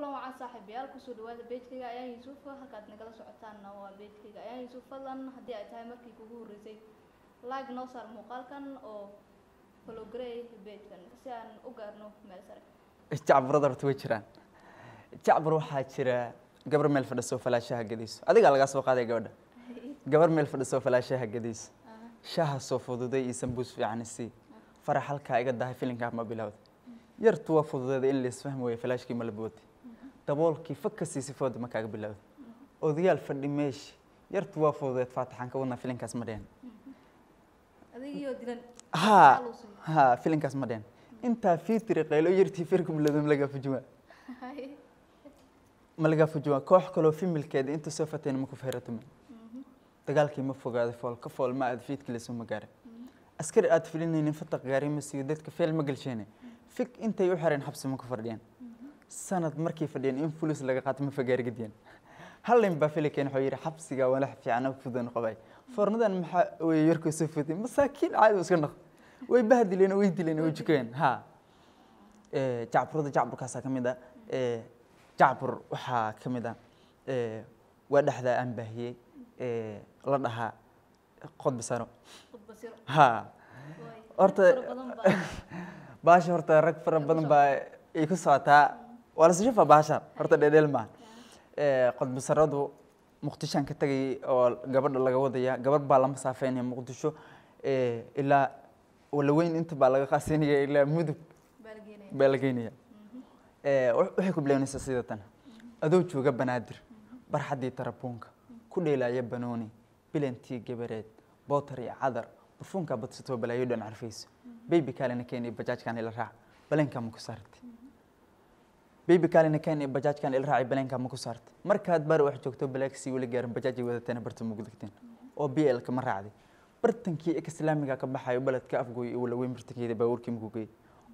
kulan wacan saaxiibayaal ku soo dhawaada beejkayga ayaan Yuusuf halkaad nagala socotaan waa beejkayga ayaan Yuusuf fadlan haddii ay tahay markii kugu horeysay like noo saar muuqaalkan oo follow gareey beejkan si aan u gaarno meel sare jacbarada horta way jiraan jacbar waxaa jira gabar meel fadhiso falaashaha gadiis adiga laga soo qaaday gabadha gabar meel fadhiso falaashaha gadiis shaha soo fududay iyo sambuus fiican si farax halka iga dahay filinka ma bilowday yartu waa fududeed in la isfahmo way falaashkii ma la bootay daboolkii fakasi sifood ma kaaga bilowday odayaal fadhi meesh yartu waa fududeed faataxan ka wadna filinkaas ma dheen adigiyo dilan ha filinkaas ma dheen inta fiitri qaylo yartii firkum ladum laga fujuma ma laga fujuma koox kale filmkeeda inta soo fateen ma ku feeratum dagaalkii ma fogaaday fool ka fool ma aad fiidkii la soo magaar askari aad filinayeen fataq gaari ma sii dadka feel ma galsheen fik intay u xireen xabsi ma ku fadhiyaan sanad markii fadhiyeen in fulis laga qaato ma fagaar gadiyeen hal in ba filikeen wuxuu yiri xabsiga wala fiican fudan qabay fornadan maxaa way yarku soo fudin masaakiin caadi iska naq way bahdileen way dileen way jikeen ha jacburkaas kamid ah jacbur waxa kamid ah waa dhaxda aan baahiyay la dhaha qodbasaro ha horta baasha horta rag fara badan baa ay ku saataa wala soo baasha horta dheedheel ma qodbasaradu muqdishaan ka tagay oo gabadha laga wadaya gabar baa la masaafeynay muqdisho ilaa wala weyn inta baa laga qaasinaya ilaa mudug balgeynaya waxay ku bilawnaysaa sidatan adoo jooga banaadir barxadii tarabuunka ku dheelaya banooni bilantii gabareed bootar iyo cadar barfuunka badsato balaayo dhan arfayso baby kalena keenay bajaajkan ila raac balenka ma ku saartay baby kalena keenay bajaajkan ila raac balenka ma ku saartay markaad bar wax joogto balaagsi wala gaarin bajaaji wadataan barta mugdagteen oo BL ka ma raacday bartankii islaamiga ka baxayo baladka afgooy wala weyn bartankeeda baawarkii mugugay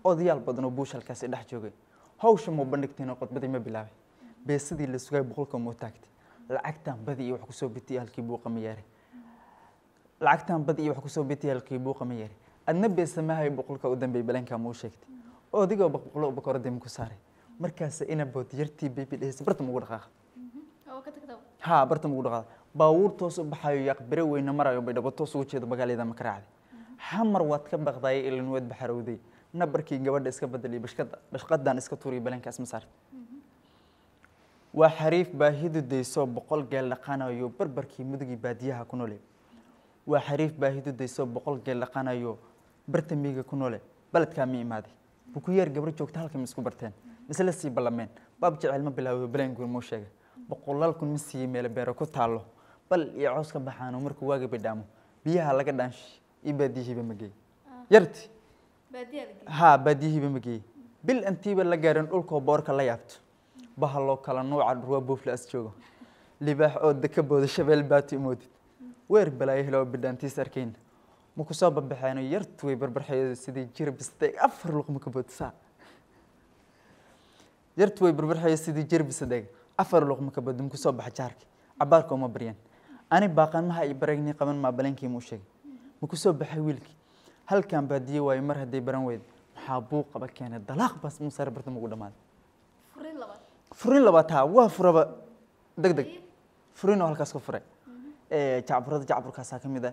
odayaal badan oo buushalkaas dhex joogay hawsha ma bandhigteen qodbadii ma bilaabay beesadii la sugay boqolka ma taagtay lacagtan badi wax ku soo bitay halkii buuqa ma yaray lacagtan badi wax ku soo bitay halkii buuqa ma yaray adna beesamahay boqolka u dambeey balanka ma u sheegtay odigoo boqolo bakoorada ku saaray markaas ina bood yartii baby dhees barta ma ugu dhaqaaq oo ka tagtay ha barta ma ugu dhaqaaq baawur toos u baxayo yaqbare weyna marayo bay dhabo toos ugu jeedo magaalada ma karaacday xamar waad ka baqday ilaa wad baxarowday nabarkii gabadha iska bedelay bashqadan iska tuuri balankaas ma saartay waa xariif baahidu deyso boqol geel dhaqanayo barbarkii mudugii baadiyaha ku noolay waa xariif baahidu deyso boqol geel dhaqanayo bartamiga ku noolay baladka ma imaaday ku yar gabar joogta halka isku barteen isla sii balameen baab jecel ma bilaaway balan guur mo sheegay boqolal kun ma sii meel beero ku taalo bal iyo coos ka baxaano markuu waaga bidhaamo biyaha laga dhaansh ibadihiba magay yarti baadihiba magay bil antiiba la gaaran dhulka boorka la yaabto bahalo kala nooca ruwa buufla as joogo libaax oo daka booda shabeel baati moodid weer balay helo bidantiis arkeen ma ku soo babaxayno yartu way barbarxaydo sidii jir bistay afar luqma ka boodsa yartu way barbarxaydo sidii jir bistay afar luqma ka boodum ku soo bax jaarki abaarko ma baryan ani baaqan ma hay baragni qaban ma balankii mu sheegay ma ku soo baxay wiilki halkan baadiye way mar haday baran weyd waxa buu qaba keenay dalaaq bas musar barta ugu dhamaad furin labaad waa furaba degdeg furin oo halkaas ka furay jacburkaas ka mid ah